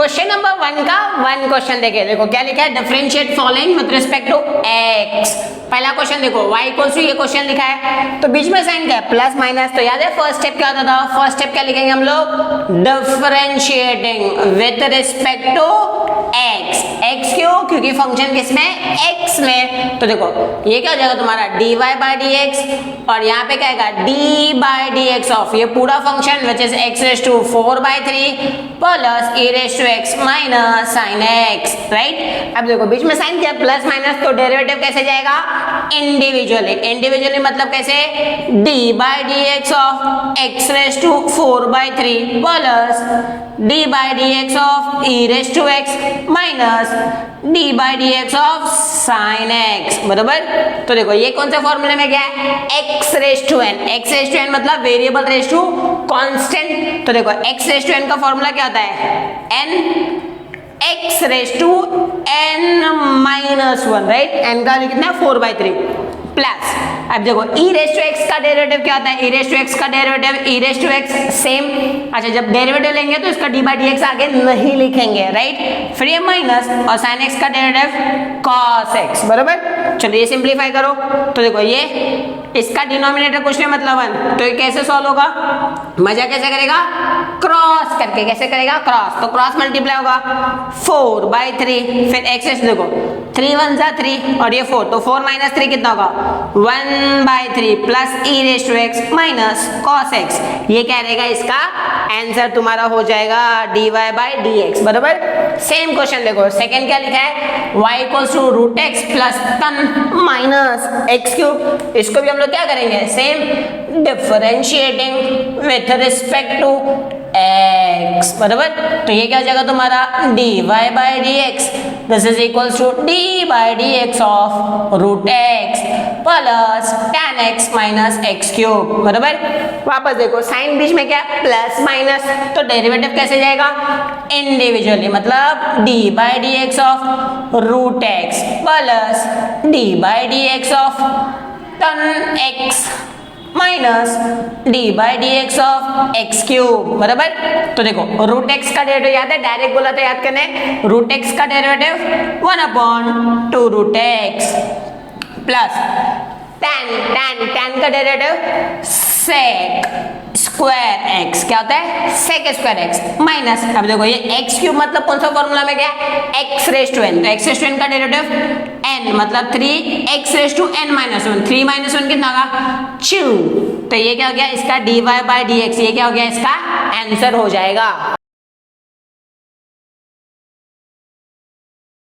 Question number 1 का 1 question देखे, देखो क्या लिखा है, differentiate following with respect to x। पहला क्वेश्चन देखो y इक्वल्स टू, ये क्वेश्चन लिखा है तो बीच में साइन क्या है, प्लस माइनस। तो याद है फर्स्ट स्टेप क्या होता था, फर्स्ट स्टेप क्या लिखेंगे हम लोग, differentiating with respect to x। x क्यों, क्योंकि फंक्शन किसमें, x में। तो देखो ये क्या हो जाएगा तुम्हारा dy बाय dx और यहाँ पे क्या आएगा d बाय dx ऑफ ये पूरा function which is x raise to 4/3 plus e raise to x minus sine x, right. अब देखो बीच में साइन क्या, प्लस माइनस, तो डेरिवेटिव कैसे जाएगा, इंडिविजुअली। इंडिविजुअली मतलब कैसे, d by dx of x raise to 4/3 plus d by dx of e raise to x minus d by dx of sine x, बराबर। तो देखो ये कौन से फॉर्मूले में क्या है, x raise to n। x raise to n मतलब वेरिएबल रेज टू कांस्टेंट। तो देखो x रेज टू n का फॉर्मूला क्या होता है, n x raise to n minus 1, right. n का कितना है 4/3 प्लस, अब देखो e रेज टू x का डेरिवेटिव क्या होता है, e रेज टू x का derivative e raise to x same. अच्छा जब डेरिवेटिव लेंगे तो इसका d बाय dx आगे नहीं लिखेंगे, राइट। फिर ये माइनस और sin x का डेरिवेटिव cos x, बराबर। चलो ये सिंप्लीफाई करो तो देखो ये इसका डिनोमिनेटर कुछ नहीं मतलब 1, तो ये कैसे सॉल्व होगा, मजा कैसे करेगा, क्रॉस करके। कैसे करेगा, क्रॉस, तो क्रॉस मल्टीप्लाई होगा 4/3, फिर x देखो 3 1 जा 3 और ये 4, तो 4 माइनस 3 कितना होगा, 1/3 plus e raise to x minus cos x। ये क्या रहेगा, इसका आंसर तुम्हारा हो जाएगा dy बाय dx, बराबर। सेम क्वेश्चन देखो सेकंड क्या लिखा है, y equals to root x plus tan minus x cube. इसको भी हम लोग क्या करेंगे, same differentiating with respect to x, बराबर। तो ये क्या हो जाएगा तुम्हारा dy by dx, this is equals to d by dx of root x plus tan x minus x cube, बराबर। वापस देखो साइन बीच में क्या, प्लस माइनस, तो डेरिवेटिव कैसे जाएगा, इंडिविजुअली मतलब d by dx of root x plus d by dx of tan x minus d by dx of x cube, बराबर। तो देखो रूट x का डेरिवेटिव याद है, डायरेक्ट बोला था याद करने, रूट x का derivative 1/2 root x plus tan का डेरिवेटिव sec स्क्वायर x, क्या होता है sec स्क्वायर x माइनस, अब देखो ये x क्यूब मतलब कौन सा फॉर्मूला में गया, x रेज टू n, तो x रेज टू n का डेरिवेटिव n मतलब 3 x raise to n minus 1, 3 minus 1 कितना होगा 2। तो ये क्या हो गया इसका dy बाय dx, ये क्या हो गया इसका आंसर हो जाएगा।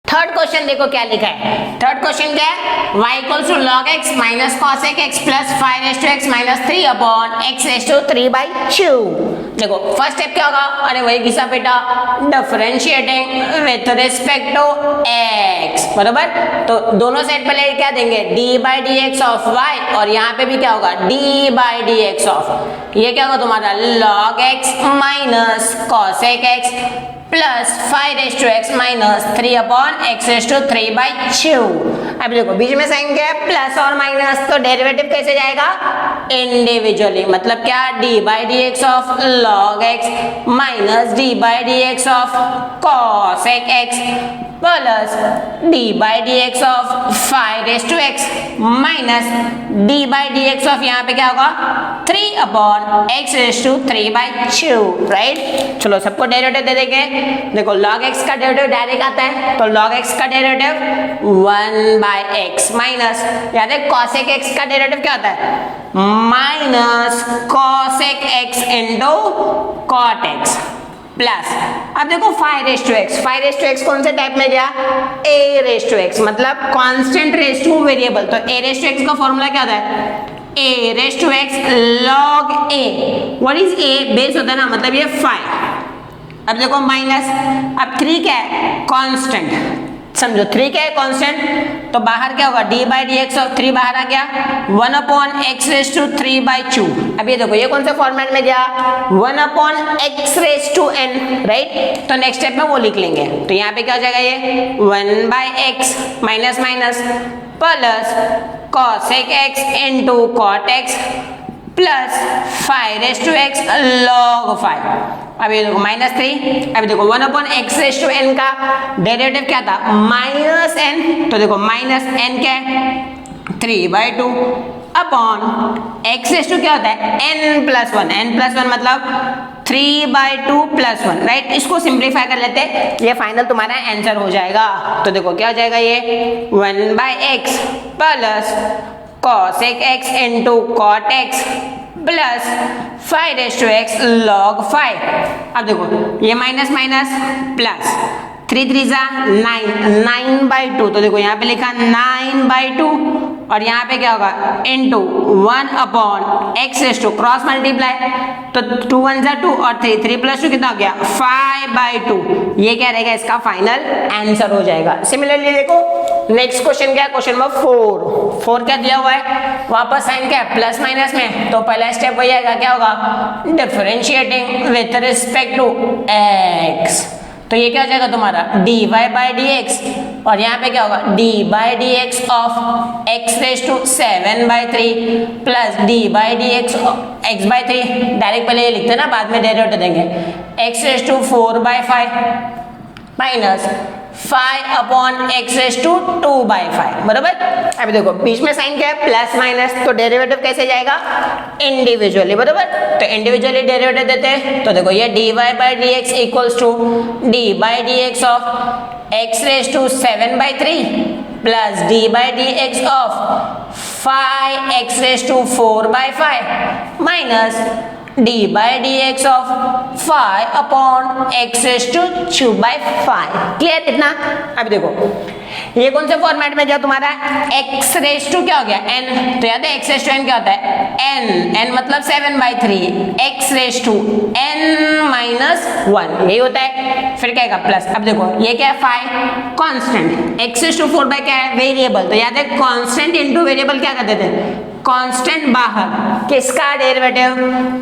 थर्ड क्वेश्चन देखो क्या लिखा है, थर्ड क्वेश्चन क्या है, y equals to log x minus cos x plus 5 raise to x minus 3 upon x raise to 3/2। देखो फर्स्ट स्टेप क्या होगा, अरे वही घिसा बेटा, differentiating with respect to x, बराबर। तो दोनों साइड पहले क्या देंगे, d by dx of y और यहाँ पे भी क्या होगा d बाय dx ऑफ, ये क्या होगा तुम्हारा log x minus cos x plus 5 raise to x minus 3 upon x raise to 3/2। अब देखो बीच में साइन क्या है, प्लस और माइनस, तो डेरिवेटिव कैसे जाएगा, इंडिविजुअली मतलब क्या, d by dx of log x minus d by dx of cos x plus d by dx of 5 raise to x minus d by dx of यहाँ पे क्या होगा 3 upon x raise to 3/2, right. चलो सबको derivative दे देंगे। देखो log x का डेरिवेटिव डायरेक्ट आता है, तो log x का डेरिवेटिव 1/x माइनस, याद है cosec x का डेरिवेटिव क्या होता है, minus cosec x into cot x plus, अब देखो 5 raise to x, 5 raise to x कौन से टाइप में गया, a रेज टू x मतलब कांस्टेंट रेज टू वेरिएबल। तो a रेज टू x का फॉर्मूला क्या होता है, a raise to x log a, what is a, base होता है ना, मतलब ये 5। अब देखो माइनस, अब 3 क्या है, कांस्टेंट, समझो 3 क्या है कांस्टेंट, तो बाहर क्या होगा d बाय dx ऑफ 3 बाहर आ गया 1 अपॉन x रेज टू 3/2। अब ये देखो ये कौन से फॉर्मेट में गया, 1 upon x raise to n, right. तो नेक्स्ट स्टेप में वो लिख लेंगे, तो यहाँ पे क्या हो जाएगा ये 1/x minus minus plus cosec x into cot x plus 5 raise to x log 5 अभी देखो -3, अभी देखो 1/x रेज टू n का डेरिवेटिव क्या था -n, तो देखो -n क्या है 3/2 अपॉन x रेज टू क्या होता है n+1, n+1 मतलब 3/2 + 1, राइट। इसको सिंप्लीफाई कर लेते हैं, ये फाइनल तुम्हारा आंसर हो जाएगा। तो देखो क्या हो जाएगा ये 1/x plus cos x into cot x plus 5x log 5। अब देखो ये माइनस माइनस प्लस 3 3 जा 9/2, तो देखो यहाँ पे लिखा 9/2 और यहाँ पे क्या होगा into 1/x raise to cross multiply, तो 2 1 जा 2 और 3 3 + 2 कितना हो गया 5/2। ये क्या रहेगा इसका फाइनल आंसर हो जाएगा। सिमिलरली देखो नेक्स्ट क्वेश्चन क्या है, क्वेश्चन नंबर 4 क्या दिया हुआ है, वापस साइन क्या है प्लस माइनस में, तो पहला स्टेप वही आएगा क्या होगा differentiating with respect to x, तो ये क्या हो जाएगा तुम्हारा dy/dx और यहाँ पे क्या होगा d/dx of x raise to 7/3 plus d/dx x/3, direct पहले ये लिखते हैं ना, बाद में डेरिवेटिव देंगे, x raise to 4/5 minus 5/x raise to 2/5, बराबर। अभी देखो बीच में साइन क्या है प्लस माइनस, तो डेरिवेटिव कैसे जाएगा इंडिविजुअली, बराबर। तो इंडिविजुअली डेरिवेटिव देते हैं, तो देखो ये dy/dx equals to d/dx of x raise to 7/3 plus d/dx of 5x raise to 4/5 minus d/dx of 5/x raise to 2/5। Clear इतना। अब देखो ये कौन से फॉर्मेट में गया तुम्हारा x रेज टू क्या हो गया n, तो याद है x रेज टू n क्या होता है n मतलब 7/3 x रेज टू n-1 यही होता है, फिर क्या है प्लस। अब देखो ये क्या है 5 कांस्टेंट, x रेज टू 4 क्या है वेरिएबल, तो याद है कांस्टेंट इनटू वेरिएबल क्या करते थे कांस्टेंट बाहर, किसका डेरिवेटिव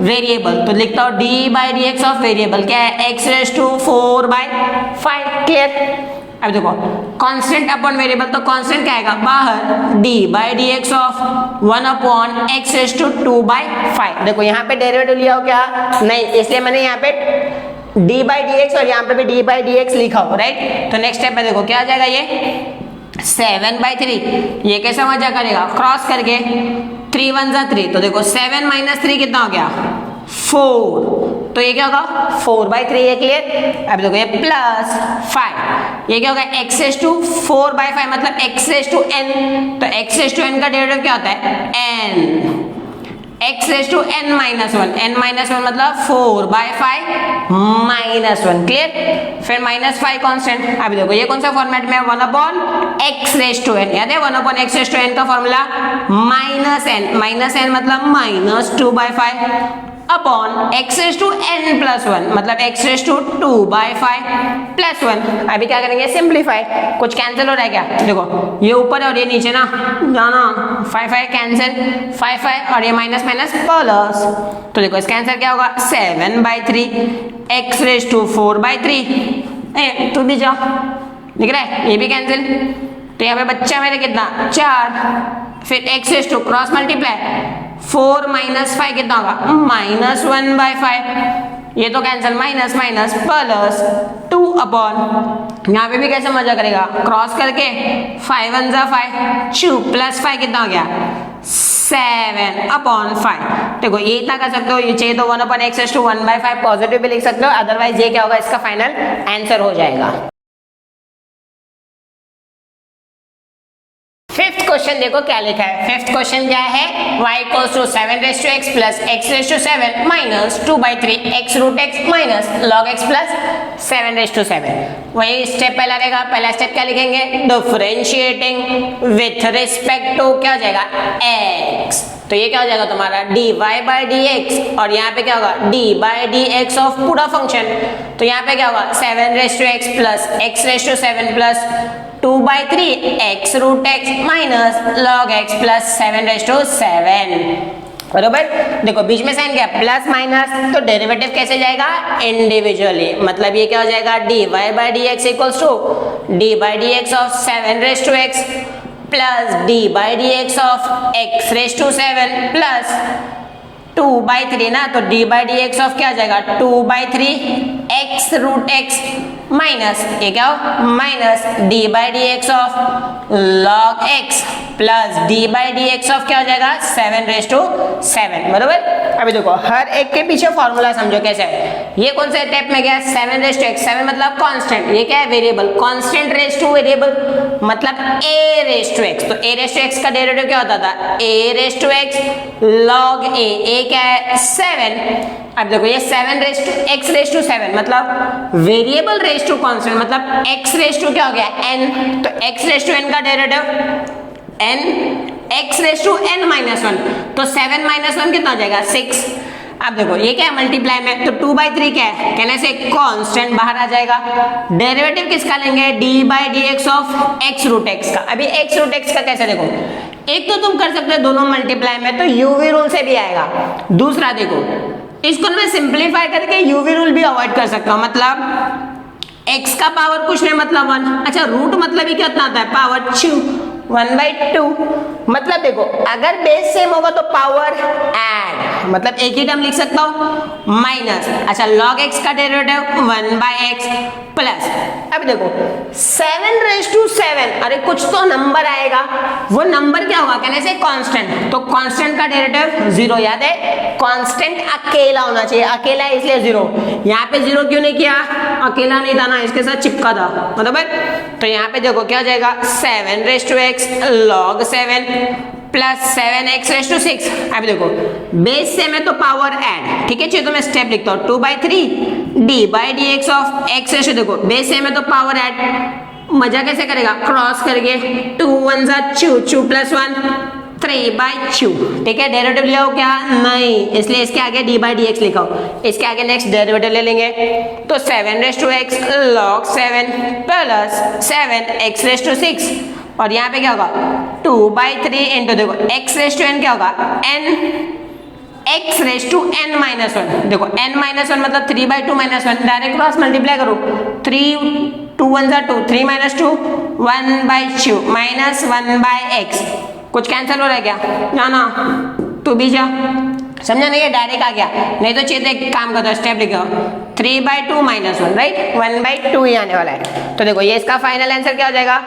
वेरिएबल, तो लिखता हूं d/dx ऑफ वेरिएबल क्या है x रेज टू 4/5। क्लियर। अब देखो कांस्टेंट अपॉन वेरिएबल, तो कांस्टेंट क्या आएगा बाहर d/dx of 1/x raise to 2/5। देखो यहाँ पे डेरिवेटिव लिया हो क्या नहीं, इसलिए मैंने यहाँ पे d/dx और यहाँ पे भी d/dx लिखा हो, राइट। तो नेक्स्ट स्टेप में देखो क्या आ जाएगा ये 7/3, ये कैसे मजा करेगा क्रॉस करके 3 1 जा 3, तो देखो 7 - 3 कितना हो गया 4, तो ये क्या होगा 4/3 है। क्लियर। अब देखो ये प्लस 5, ये क्या होगा x रेज टू 4/5 मतलब x रेज टू n, तो x रेज टू n का डेरिवेटिव क्या होता है n, x raise to n-1, n-1 मतलब 4/5 -1। क्लियर। फिर -5 कांस्टेंट। अब देखो ये कौन सा फॉर्मेट में 1/x रेज टू n, याद है 1/x रेज टू n का फॉर्मूला -n मतलब -2/5 upon x raise to n+1 मतलब x रेज टू 2/5 + 1। अभी क्या करेंगे सिंप्लीफाई, कुछ कैंसिल हो रहा है क्या, देखो ये ऊपर और ये नीचे ना जाना 5 कैंसिल 5 और ये माइनस माइनस प्लस, तो देखो इसका आंसर क्या होगा 7/3 x रेज टू 4/3। तू भी जाओ दिख रहा है, ये भी कैंसिल, तो यहाँ पे बच्चा मेरे कितना 4, फिर x raise to cross multiply 4 - 5 कितना होगा -1/5, ये तो कैंसिल माइनस माइनस प्लस 2/, यहाँ पे भी कैसे मजा करेगा क्रॉस करके 5 1 जा 5 2 + 5 कितना हो गया 7/5। देखो ये इतना कर सकते हो, ये चाहिए तो 1/x रेज टू 1/5 पॉजिटिव भी लिख सकते हो, अदरवाइज ये क्या होगा इसका फाइनल आंसर हो जाएगा। फिफ्थ क्वेश्चन देखो क्या लिखा है। फिफ्थ क्वेश्चन क्या है y = 7x plus x⁷ minus 2/3 x√x minus log x plus 7/7। वही स्टेप पहला रहेगा, पहला स्टेप क्या लिखेंगे डिफरेंशिएटिंग विथ रिस्पेक्ट टू क्या हो जाएगा x, तो ये क्या हो जाएगा तुम्हारा dy/dx और यहाँ पे क्या होगा d/dx ऑफ पूरा फंक्शन, तो यहाँ पे क्या होगा 7x plus x⁷ plus 2/3 x√x minus log x plus 7/7। बरोबर। देखो बीच में साइन क्या प्लस माइनस, तो डेरिवेटिव कैसे जाएगा इंडिविजुअली, मतलब ये क्या हो जाएगा dy/dx equals to d/dx of 7x plus d/dx of x⁷ plus 2/3 ना, तो d by D x of क्या आ जाएगा 2/3 x रूट एक्स माइनस ये क्या हो minus d by D x of log x plus d by D x of क्या हो जाएगा 7/7 बरोबर। अभी देखो हर एक के पीछे फॉर्मूला समझो कैसे है। ये कौन से स्टेप में गया 7/x, 7 मतलब कांस्टेंट, ये क्या है variable, constant raise to variable मतलब a/x, तो a/x का डेरिवेटिव क्या होता था a/x log a क्या है 7। अब देखो ये 7x/7 मतलब वेरिएबल रेज टू कांस्टेंट मतलब x क्या हो गया n, तो x/n का डेरिवेटिव n x/n माइनस 1, तो 7 माइनस 1 कितना हो जाएगा 6। अब देखो ये क्या है मल्टीप्लाई में, तो 2/3 क्या है कहने से कांस्टेंट बाहर आ जाएगा। डेरिवेटिव किसका लेंगे d by D x of x root X का। अभी x रूट एक्स का कैसे देखो, एक तो तुम कर सकते हो दोनों मल्टीप्लाई में, तो यूवी रूल से भी आएगा। दूसरा देखो इसको मैं सिंप्लीफाई करके यूवी रूल भी अवॉइड कर सकता हूँ, मतलब x का पावर कुछ नहीं मतलब 1, अच्छा रूट मतलब ही कितना आता है पावर 1/2 मतलब देखो अगर बेस सेम होगा तो पावर ऐड मतलब एक ही टर्म लिख सकता हूँ माइनस, अच्छा log x का डेरिवेटिव 1/x प्लस। अब देखो 7/7 अरे कुछ तो नंबर आएगा, वो नंबर क्या होगा कहने से कांस्टेंट, तो कांस्टेंट का डेरिवेटिव 0, याद है कांस्टेंट अकेला होना चाहिए, अकेला है इसलिए 0। यहाँ पे 0 क्यों नहीं किया, अकेला नहीं था ना, इसके साथ चिपका था बराबर। तो यहाँ पे देखो क्या हो जाएगा 7/x log 7 प्लस 7x/6। अब देखो बेस से में तो पावर ऐड, ठीक है चलिए तो मैं स्टेप लिखता हूँ 2/3 d by D x of x, देखो बेस से में तो पावर ऐड मजा कैसे करेगा क्रॉस करके 2 1 2 प्लस 1 3/2, ठीक है डेरिवेटिव ले आओ क्या नहीं, इसलिए इसके आगे d बाई डी एक्स लिखा हो, इसके आगे नेक्स्ट डेरिवेटिव ले लेंगे तो 7x log 7 प्लस 7x/6 और यहाँ पे क्या होगा 2/3 इंटू देखो x/n क्या होगा n x/n माइनस 1, देखो n माइनस 1 मतलब 3/2 माइनस 1, डायरेक्ट क्रॉस मल्टीप्लाई करो 3 2 1 2 3 माइनस 2 1/2 माइनस 1/x, कुछ कैंसिल हो रहा है क्या, ना ना तू भी जा समझा नहीं, डायरेक्ट आ गया, नहीं तो चेत एक काम करो स्टेप लिखो 3/2 माइनस 1 राइट 1/2 ही आने वाला है। तो देखो ये इसका फाइनल आंसर क्या हो जाएगा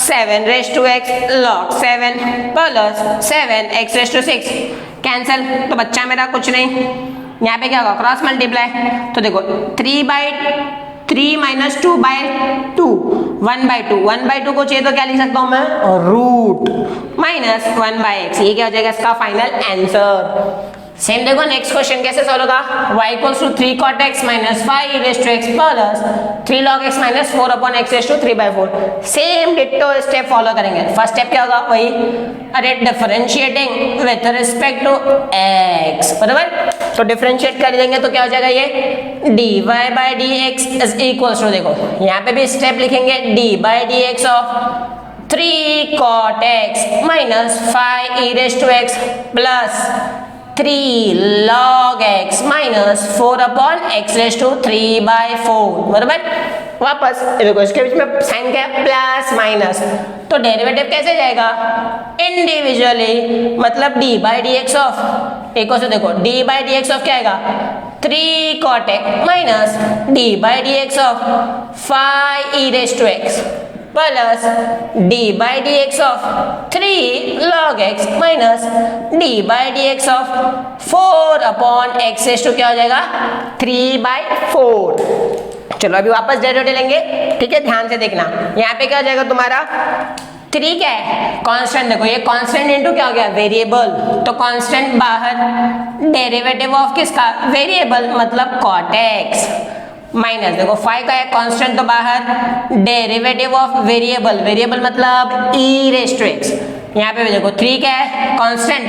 7/x log 7 plus 7x/6 cancel, तो बच्चा मेरा कुछ नहीं, यहाँ पे क्या होगा क्रॉस मल्टीप्लाई, तो देखो 3/3 माइनस 2/2 1/2 को चाहिए तो क्या लिख सकता हूँ मैं रूट माइनस 1/x, ये क्या हो जाएगा इसका फाइनल आंसर। सेम देखो नेक्स्ट क्वेश्चन कैसे सॉल्व होगा, y equals to 3 cot x minus 5 e raised to x plus 3 log x minus 4 upon x raised to 3/4। Same ditto step follow करेंगे। First step क्या होगा वही, अरे differentiating with respect to x बराबर, तो differentiate कर देंगे तो क्या हो जाएगा ये dy by D x is equals to, देखो यहाँ पे भी स्टेप लिखेंगे dy by D x of 3 cot x minus 5 e raised to x plus 3 log x minus 4 upon x raise to 3/4 बराबर। वापस देखो इसके बीच में साइन क्या है प्लस माइनस, तो डेरिवेटिव कैसे जाएगा इंडिविजुअली, मतलब d by D x of एक से देखो d by D x of क्या आएगा 3 cot x minus d by D x of 5 e raise to x plus d by D x of 3 log x minus d by D x of 4 upon x raise to क्या हो जाएगा 3/4। चलो अभी वापस derivative लेंगे, ठीक है ध्यान से देखना, यहाँ पे क्या हो जाएगा तुम्हारा 3 क्या है कांस्टेंट, देखो ये कांस्टेंट इनटू क्या हो गया वेरिएबल, तो कांस्टेंट बाहर डेरिवेटिव ऑफ किसका वेरिएबल मतलब cot x माइनस देखो 5 का है कांस्टेंट तो बाहर डेरिवेटिव ऑफ वेरिएबल, वेरिएबल मतलब e रेज टू x, यहाँ पे भी देखो 3 क्या है constant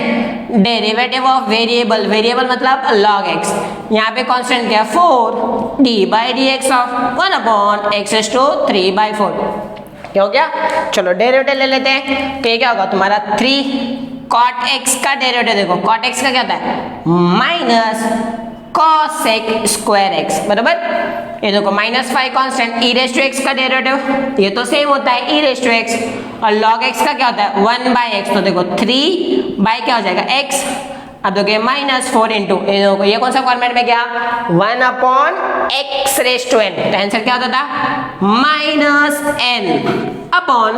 derivative of variable, variable मतलब log x, यहाँ पे कांस्टेंट क्या है 4 d by D x of 1 upon x raise to 3/4। क्या हो गया, चलो डेरिवेटिव ले लेते हैं, तो ये क्या होगा तुम्हारा 3 cot x का डेरिवेटिव, देखो cot x का क्या होता है माइनस cosec स्क्वायर x बराबर, ये देखो minus 5 constant e raise to x का डेरिवेटिव ये तो सेम होता है e रेज टू x, और log x का क्या होता है 1/x, तो देखो 3 बाई क्या हो जाएगा x अब देखिए -4 इंटू ये कौन सा फॉर्मेट में गया 1/x⁻n, तो आंसर क्या होता था -n अपॉन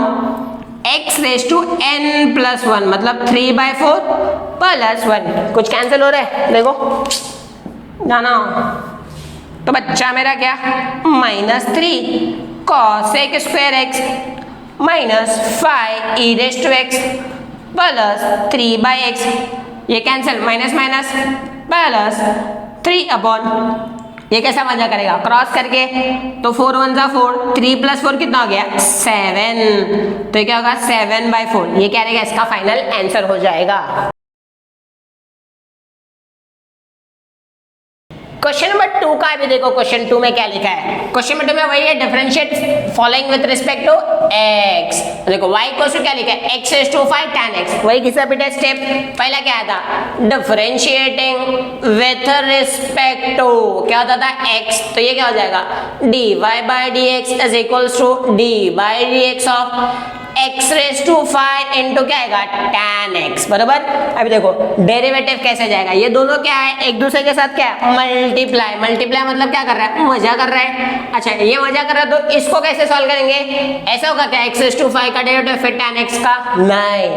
x⁻n+1 मतलब 3/4 +1। कुछ कैंसिल हो रहा है देखो ना ना, तो बच्चा मेरा क्या -3 cos² x -5e⁻x plus 3/x, ये cancel minus minus plus 3 upon ये कैसा मजा करेगा क्रॉस करके, तो 4 1 जा 4, 3 + 4 कितना हो गया 7, तो ये क्या होगा 7/4, ये क्या रहेगा इसका फाइनल आंसर हो जाएगा। क्वेश्चन नंबर 2 का भी देखो, क्वेश्चन 2 में क्या लिखा है। क्वेश्चन नंबर 2 में वही है differentiate following with respect to x। देखो y को क्या लिखा है x⁵5 tan x, वही किसका बेटा स्टेप पहला क्या था डिफरेंशिएटिंग विथ रिस्पेक्ट टू क्या होता था x, तो ये क्या हो जाएगा dy/dx is equals to d/dx of x⁵5 into क्या आएगा tan x, बराबर। अभी देखो डेरिवेटिव कैसे जाएगा, ये दोनों क्या है एक दूसरे के साथ क्या है मल्टीप्लाई, मल्टीप्लाई मतलब क्या कर रहा है मजा कर रहा है। अच्छा ये मजा कर रहा है तो इसको कैसे सॉल्व करेंगे, ऐसा होगा क्या x⁵5 का डेरिवेटिव फिर tan x का, नहीं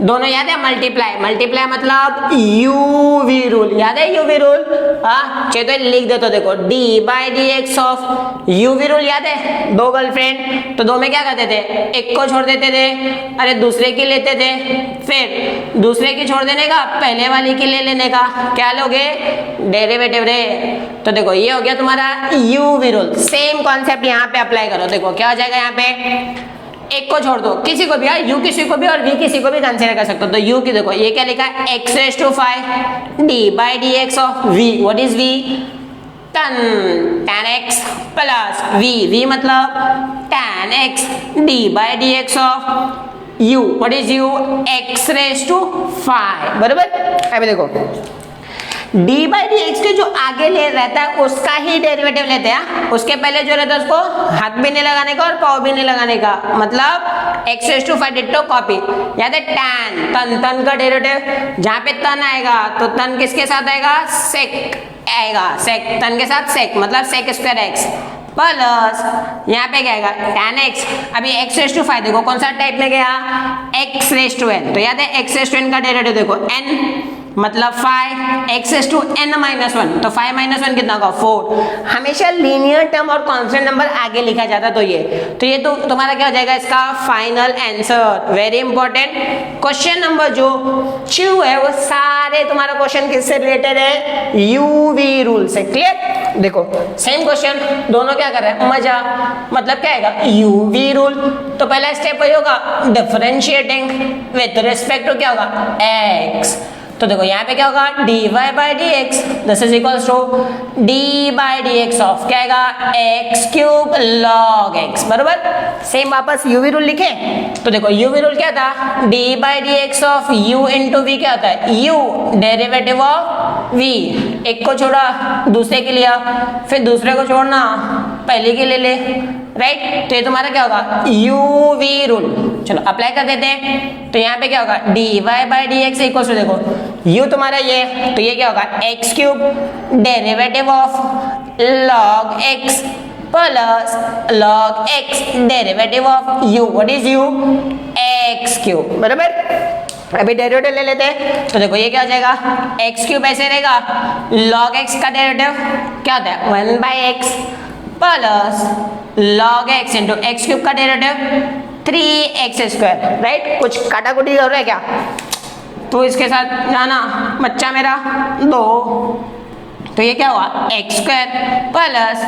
दोनों याद है मल्टीप्लाई, मल्टीप्लाई मतलब यूवी रूल, याद है यूवी रूल, हाँ चलो तो लिख दे, तो देखो d/dx ऑफ यूवी रूल याद है, दो गर्लफ्रेंड तो दो में क्या करते थे एक को छोड़ देते थे, अरे दूसरे की लेते थे, फिर दूसरे की छोड़ देने का पहले वाली की ले लेने का, क्या लोगे डेरिवेटिव रे। तो देखो ये हो गया तुम्हारा यूवी रूल, सेम कॉन्सेप्ट यहाँ पे अप्लाई करो, देखो क्या हो जाएगा यहाँ पे एक को छोड़ दो किसी को भी, यू किसी को भी और वी किसी को भी कंसीडर कर सकते हो, तो यू की देखो ये क्या लिखा है x⁵5 d/dx of v, what is v tan x plus v मतलब tan x d/dx of u, what is u x⁵5, बराबर। अभी देखो d/dx के जो आगे ले रहता है उसका ही डेरिवेटिव लेते हैं, उसके पहले जो रहता है उसको हाथ भी नहीं लगाने का और पाव भी नहीं लगाने का, मतलब x⁵5 डिट्टो कॉपी, याद है tan तन का डेरिवेटिव, जहां पे तन आएगा तो तन किसके साथ आएगा सेक आएगा, सेक तन के साथ सेक मतलब sec² x प्लस यहाँ पे क्या आएगा tan x। अभी x⁵5 देखो कौन सा टाइप में गया x⁻n, तो याद है x⁻n का डेरिवेटिव देखो n मतलब 5 x⁻n-1, तो 5 - 1 कितना होगा 4, हमेशा लीनियर टर्म और कांस्टेंट नंबर आगे लिखा जाता तो ये तो तुम्हारा क्या हो जाएगा इसका final answer. Very important question number जो 2 है वो सारे तुम्हारा क्वेश्चन किससे रिलेटेड है यूवी रूल से, क्लियर। देखो सेम क्वेश्चन दोनों क्या कर रहे हैं मजा, मतलब क्या आएगा यूवी रूल, तो पहला स्टेप वही होगा डिफरेंशिएटिंग विथ रिस्पेक्ट टू क्या होगा x, तो देखो यहाँ पे क्या होगा dy/dx this is equals to d/dx of क्या आएगा x³ log x, बराबर। सेम वापस यूवी रूल लिखे, तो देखो यूवी रूल क्या था d/dx of u into we क्या होता है u डेरिवेटिव ऑफ v, एक को छोड़ा दूसरे के लिया, फिर दूसरे को छोड़ना पहले के ले ले, राइट। तो ये तुम्हारा क्या होगा यूवी रूल, चलो अप्लाई कर देते हैं। तो यहाँ पे क्या होगा dy/dx इक्वल्स टू देखो u तुम्हारा ये, तो ये क्या होगा x³ derivative of log x plus log x derivative of u, what is u x³, बराबर। अभी डेरिवेटिव ले लेते हैं, तो देखो ये क्या हो जाएगा x³ ऐसे रहेगा, log x का डेरिवेटिव क्या होता है 1/x plus log x into x³ का डेरिवेटिव 3x², राइट। कुछ काटाकुटी हो रहा है क्या, तो इसके साथ जाना बच्चा मेरा 2, तो ये क्या हुआ x² plus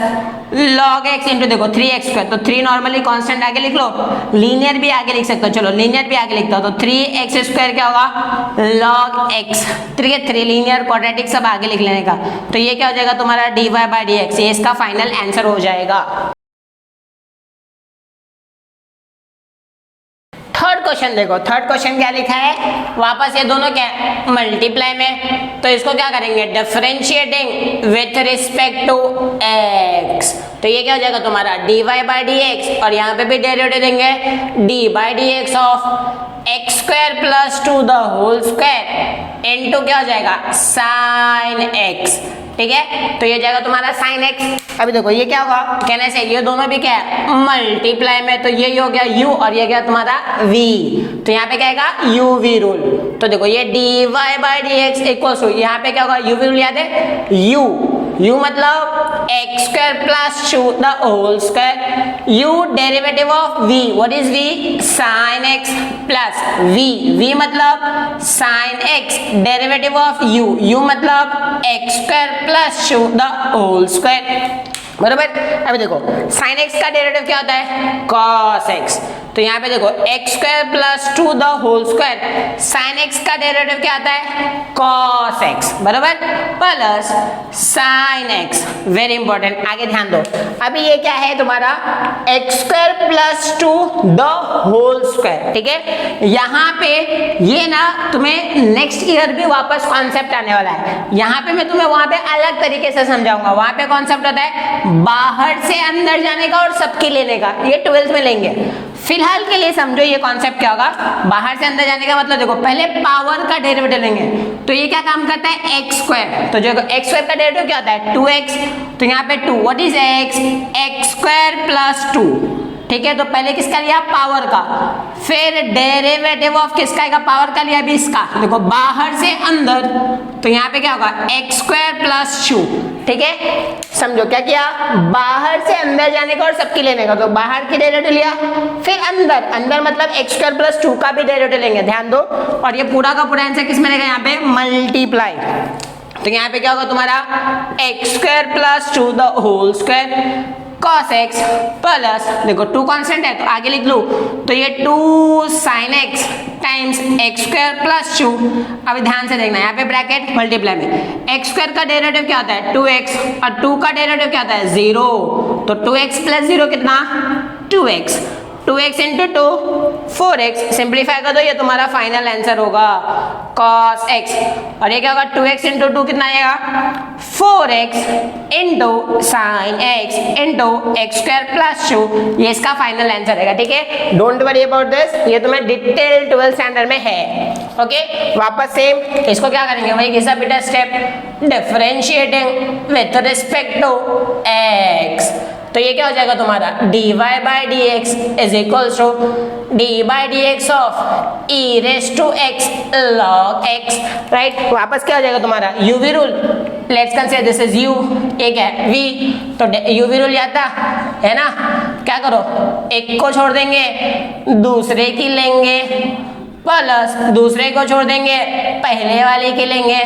log x into देखो 3x², तो 3 नॉर्मली कांस्टेंट आगे लिख लो, लीनियर भी आगे लिख सकते हो, चलो लीनियर भी आगे लिखता हो, तो 3x² क्या होगा log x, 3 लीनियर क्वाड्रेटिक सब आगे लिख लेने का, तो ये क्या हो जाएगा तुम्हारा dy/dx, ये इसका फाइनल आंसर हो जाएगा। थर्ड क्वेश्चन देखो, थर्ड क्वेश्चन क्या लिखा है, वापस ये दोनों क्या है मल्टीप्लाई में, तो इसको क्या करेंगे differentiating with respect to x, तो ये क्या हो जाएगा तुम्हारा dy बाई डी एक्स, और यहाँ पे भी डेरिवेटिव देंगे d by D x of x square plus 2 the whole square into क्या हो जाएगा साइन x, ठीक है, तो ये जाएगा तुम्हारा साइन x। अभी देखो ये क्या होगा, कहने से ये दोनों भी क्या है मल्टीप्लाई में, तो ये हो गया u और ये क्या तुम्हारा v, तो यहाँ पे क्या आएगा uv रूल, तो देखो ये dy by D x equals to, यहाँ पे क्या होगा uv रूल याद है u मतलब x square plus 2 the whole square, u derivative of v, what is v sine x plus v मतलब sine x derivative of u मतलब x square plus 2 the whole square, बराबर। अभी देखो sign x का derivative क्या होता है cos x, तो यहाँ पे देखो x square plus 2 the whole square, sine x का डेरिवेटिव क्या आता है cos x, बराबर, plus sine x, very important, आगे ध्यान दो। अभी ये क्या है तुम्हारा x square plus 2 the whole square, ठीक है, यहाँ पे ये ना तुम्हें नेक्स्ट ईयर भी वापस कॉन्सेप्ट आने वाला है, यहाँ पे मैं तुम्हें वहां पे अलग तरीके से समझाऊंगा, वहां पे कॉन्सेप्ट होता है बाहर से अंदर जाने का और सबकी लेने का, ये 12th में लेंगे। फिलहाल के लिए समझो ये कॉन्सेप्ट क्या होगा, बाहर से अंदर जाने का मतलब देखो पहले पावर का डेरिवेटिव लेंगे, तो ये क्या काम करता है एक्स स्क्वायर, तो जो एक्स स्क्वायर का डेरिवेटिव क्या होता है 2x, तो यहाँ पे 2 what is x x square plus 2, ठीक है, तो पहले किसका लिया पावर का, फिर डेरिवेटिव ऑफ किसका आएगा पावर का लिया अभी इसका, देखो बाहर से अंदर, तो यहाँ पे क्या होगा एक्स स्क्वायर प्लस 2, ठीक है, समझो क्या किया बाहर से अंदर जाने का और सबकी लेने का, तो बाहर की डेरिवेटिव लिया, फिर अंदर, अंदर मतलब एक्स स्क्वायर प्लस 2 का भी डेरिवेटिव लेंगे, ध्यान दो, और ये पूरा का पूरा आंसर किस में रहेगा यहाँ पे मल्टीप्लाई, तो यहाँ पे क्या होगा तुम्हारा x square plus 2 the whole square cos x plus, देखो 2 कांस्टेंट है तो आगे लिख लूं, तो ये 2 sin x times x square plus 2, अभी ध्यान से देखना यहाँ पे ब्रैकेट मल्टीप्लाई में एक्स स्क्वायर का डेरिवेटिव क्या होता है 2x और 2 का डेरिवेटिव क्या होता है 0, तो 2x प्लस 0 कितना 2x, 2x into 2 4x, simplify कर दो ये तुम्हारा फाइनल आंसर होगा cos x, और ये क्या होगा 2x इंटू 2 कितना आएगा 4x into sine x into x square plus 2, ये इसका फाइनल आंसर रहेगा, ठीक है, डोंट वरी अबाउट दिस, ये तुम्हें डिटेल 12th स्टैंडर्ड में है, ओके। वापस सेम इसको क्या करेंगे वही घिसा पिटा step differentiating with respect to x, तो ये क्या हो जाएगा तुम्हारा dy by D x is equals to d by D x of e raise to x log x, right, वापस क्या हो जाएगा तुम्हारा uv rule, let's consider this is u, एक है v, तो uv रूल आता है ना, क्या करो एक को छोड़ देंगे दूसरे की लेंगे, प्लस दूसरे को छोड़ देंगे पहले वाले के लेंगे,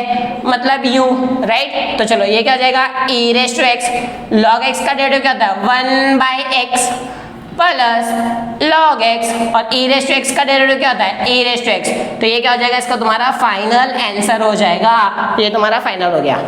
मतलब u, राइट, तो चलो ये क्या हो जाएगा e raise to x, log x का डेरिवेटिव क्या होता है 1 बाई x प्लस log x, और e रेस टू x का डेरिवेटिव क्या होता है e रेस टू x, तो ये क्या हो जाएगा इसका तुम्हारा फाइनल आंसर हो जाएगा, ये तुम्हारा फाइनल हो गया।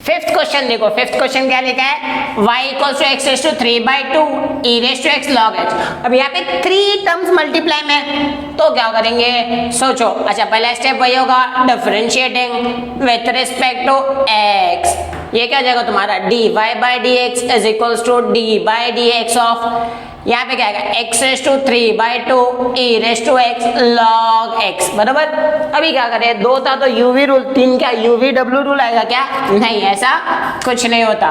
फिफ्थ क्वेश्चन देखो, फिफ्थ क्वेश्चन क्या लिखा है y equals to x raise to 3 by 2 e raise to x log h, अब यहाँ पे 3 टर्म्स मल्टीप्लाई में, तो क्या करेंगे सोचो, अच्छा पहला स्टेप वही होगा differentiating with respect to x, ये क्या हो जाएगा तुम्हारा dy by D x is equals to d by D x of, यहाँ पे क्या आएगा x raise to 3 by 2 e raise to x log x, बराबर। अभी क्या करें, 2 था तो uv रूल, 3 क्या uv रूल आएगा क्या, नहीं ऐसा कुछ नहीं होता,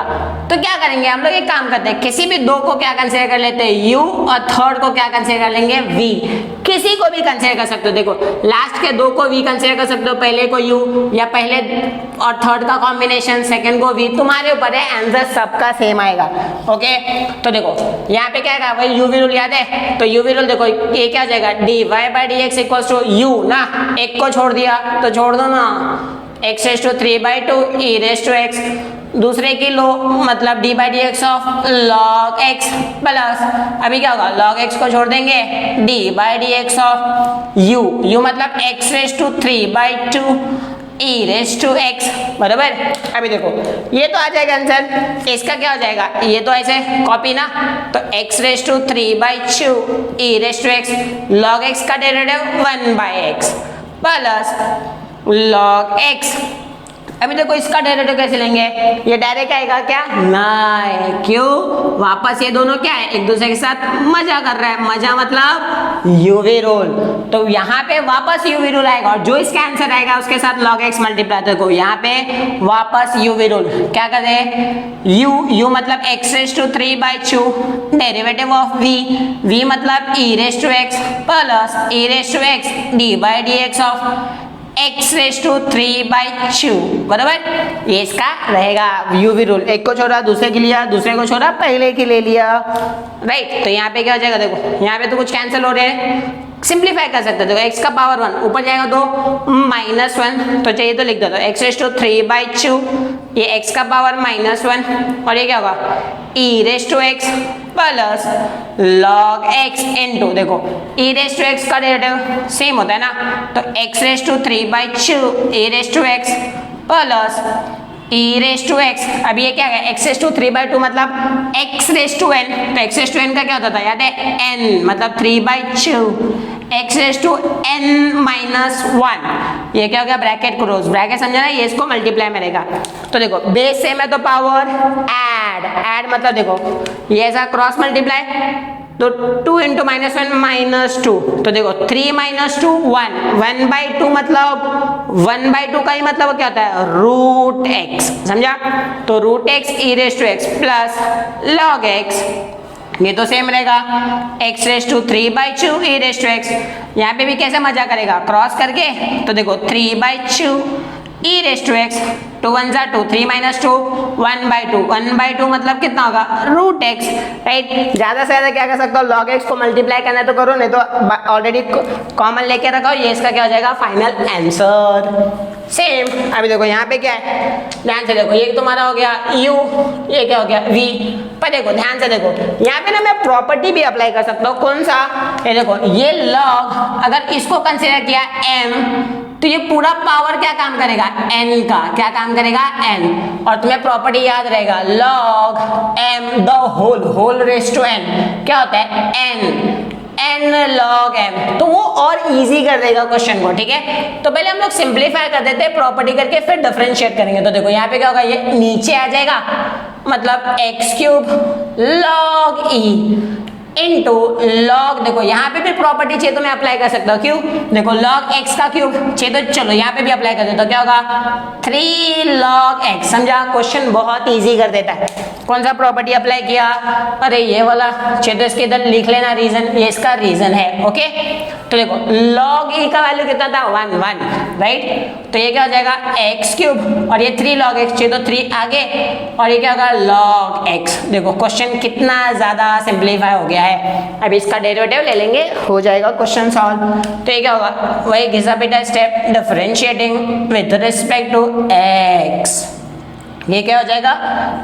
तो क्या करेंगे हम लोग एक काम करते हैं, किसी भी 2 को क्या कंसीडर कर लेते हैं u, और थर्ड को क्या कंसीडर कर लेंगे v, किसी को भी कंसीडर कर सकते हो, देखो लास्ट के 2 को v कंसीडर कर सकते हो, पहले को u, या पहले और थर्ड का कॉम्बिनेशन सेकंड को v, तुम्हारे ऊपर है, आंसर सबका सेम आएगा, ओके। तो देखो यहाँ पे क्या आएगा वही uv रूल याद है, तो uv रूल देखो ये क्या हो जाएगा dy by D x equals to u ना, एक को छोड़ दिया तो छोड़ दो ना, x raise to 3 by 2 e raise to x, दूसरे की लो मतलब d by D x of log x, plus अभी क्या होगा लॉग एक्स को छोड़ देंगे d by D x of u, u मतलब x raise to 3 by 2 e rest to x, बराबर। अभी देखो ये तो आ जाएगा आंसर, इसका क्या हो जाएगा, ये तो ऐसे कॉपी ना, तो x rest to 3/2 e rest to x, log x का derivative 1/x plus log x. अभी देखो इसका डेरिवेटिव कैसे लेंगे, ये डायरेक्ट आएगा क्या, नहीं, क्यों, वापस ये दोनों क्या है, एक दूसरे के साथ मजा कर रहा है, मजा मतलब यूवी रूल, तो यहाँ पे वापस यूवी रूल आएगा और जो इसका आंसर आएगा उसके साथ log x मल्टीप्लाई, देखो यहाँ पे वापस यूवी रूल, क्या कर रहे हैं, u मतलब x raised to 3/2 derivative of v मतलब e raised to x plus e raised to x d/dx of x raised to 3/2, बराबर। ये इसका रहेगा यूवी रूल, एक को छोड़ा दूसरे के लिया, दूसरे को छोड़ा पहले के ले लिया, राइट। तो यहाँ पे क्या हो जाएगा, देखो यहाँ पे तो कुछ कैंसिल हो रहे हैं, सिंप्लीफाई कर सकते हो, देखो x का पावर 1 ऊपर जाएगा तो -1, तो चाहिए तो लिख दो, x रेस्ट टू 3/2 ये x का पावर -1 और ये क्या होगा e raised to x plus log x into, देखो e रेस्ट टू x का डेरिवेटिव सेम होता है ना, तो x raised to 3/2 e raised to x plus e raised to x, अब ये क्या है x रेस्ट टू 3/2 मतलब x रेस्ट टू n, तो x रेस्ट टू n का क्या होता था, याद है n मतलब 3/2 x रेस्ट टू n -1, ये क्या हो गया, ब्रैकेट क्लोज, ब्रैकेट समझा ना, ये इसको मल्टीप्लाई में रहेगा, तो देखो बेस सेम है तो पावर ऐड मतलब देखो ये ऐसा क्रॉस मल्टीप्लाई, तो 2 इंटू -1 -2, तो देखो 3 -2 1, 1/2 मतलब 1/2 का ही मतलब क्या होता है, रूट x, समझा, तो root x e raised to x plus log x, ये तो सेम रहेगा x raised to 3/2 e raised to x, यहाँ पे भी कैसे मजा करेगा, क्रॉस करके, तो देखो 3/2 e रेस्ट टू x, 2 1 2, 3 -2 1/2, 1/2 मतलब कितना होगा, रूट x, राइट। ज्यादा से ज्यादा क्या कर सकते हो, log x को मल्टीप्लाई करना तो करो, नहीं तो ऑलरेडी कॉमन लेके रखो, ये इसका क्या हो जाएगा फाइनल आंसर, सेम। अभी देखो यहाँ पे क्या है, ध्यान से देखो, ये तुम्हारा हो गया u, ये क्या हो गया v, पर देखो ध्यान से देखो यहाँ पे ना मैं प्रॉपर्टी भी अप्लाई कर सकता हूँ, कौन सा, ये देखो ये log अगर इसको कंसिडर किया m, तो ये पूरा पावर क्या काम करेगा, n का, क्या काम करेगा n, और तुम्हें प्रॉपर्टी याद रहेगा log m the whole raised to n क्या होता है n log m, तो वो और इजी कर देगा क्वेश्चन को, ठीक है। तो पहले हम लोग सिंप्लीफाई कर देते हैं प्रॉपर्टी करके, फिर डिफरेंशिएट करेंगे, तो देखो यहाँ पे क्या होगा, ये नीचे आ जाएगा मतलब x³ log e into log, देखो यहाँ पे भी प्रॉपर्टी चाहिए तो मैं अप्लाई कर सकता हूँ, क्यों, देखो log x का क्यूब चाहिए तो चलो यहाँ पे भी अप्लाई कर देता हूँ, क्या होगा 3 log x, समझा, क्वेश्चन बहुत इजी कर देता है। कौन सा प्रॉपर्टी अप्लाई किया, अरे ये वाला चाहिए तो इसके इधर लिख लेना रीजन, ये इसका रीजन है, ओके। तो देखो log e का वैल्यू कितना था 1, राइट, तो ये क्या हो जाएगा x³ और ये 3 log x, चाहिए तो 3 आगे और ये क्या होगा log x, देखो क्वेश्चन कितना ज्यादा सिंप्लीफाई हो गया है। अब इसका डेरिवेटिव ले लेंगे, हो जाएगा क्वेश्चन सॉल्व। तो ये क्या होगा, वही घिसा पिटा step, differentiating with respect to x, ये क्या हो जाएगा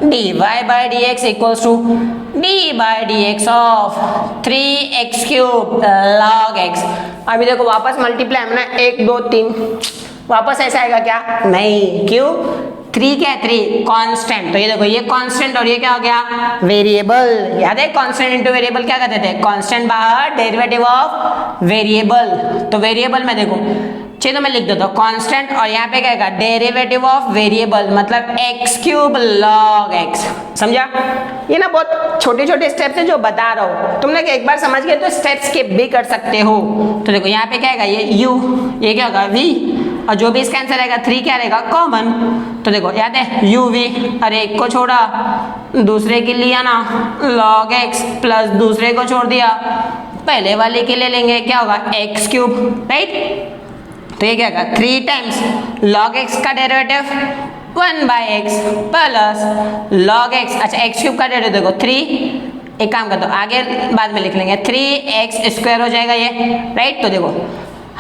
dy/dx equals to d/dx of 3x³ log x। अभी देखो वापस मल्टीप्लाई में ना 1 2 3 वापस ऐसा आएगा क्या, नहीं, क्यों, 3 क्या है 3 कांस्टेंट, तो ये देखो ये कांस्टेंट और ये क्या हो गया वेरिएबल, याद है कांस्टेंट इनटू वेरिएबल क्या कहते थे, कांस्टेंट बाहर डेरिवेटिव ऑफ वेरिएबल, तो वेरिएबल में देखो चाहिए तो मैं लिख देता हूँ कांस्टेंट और यहाँ पे क्या है डेरिवेटिव ऑफ वेरिएबल मतलब x³ log x, समझा। ये ना बहुत छोटे छोटे स्टेप्स है जो बता रहा हूँ, तुमने एक बार समझ गए तो स्टेप्स स्किप भी कर सकते हो। तो देखो यहाँ पे क्या है ये u, ये क्या होगा v, और जो भी इसका आंसर रहेगा 3 क्या रहेगा कॉमन, तो देखो याद है uv, अरे एक को छोड़ा दूसरे के लिया ना log x प्लस दूसरे को छोड़ दिया पहले वाले के ले लेंगे, क्या होगा x³, राइट। तो ये क्या होगा 3 टाइम्स log x का derivative 1/x plus log x, अच्छा x³ का डेरिवेटिव देखो 3, एक काम कर दो आगे बाद में लिख लेंगे 3x² हो जाएगा ये, राइट। तो देखो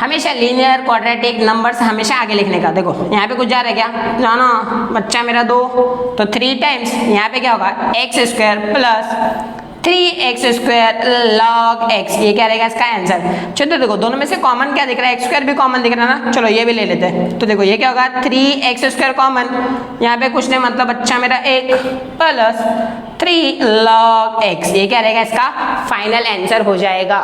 हमेशा लीनियर क्वाड्रेटिक नंबर्स हमेशा आगे लिखने का, देखो यहाँ पे कुछ जा रहा है क्या, जाना बच्चा मेरा 2, तो 3 टाइम्स यहाँ पे क्या होगा x² plus 3x² log x, ये क्या रहेगा इसका आंसर। चलो देखो दोनों में से कॉमन क्या दिख रहा है, x² भी कॉमन दिख रहा है ना, चलो ये भी ले लेते हैं। तो देखो ये क्या होगा 3x² कॉमन, यहाँ पे कुछ नहीं मतलब अच्छा मेरा 1 प्लस 3 log x, ये क्या रहेगा इसका फाइनल आंसर हो जाएगा।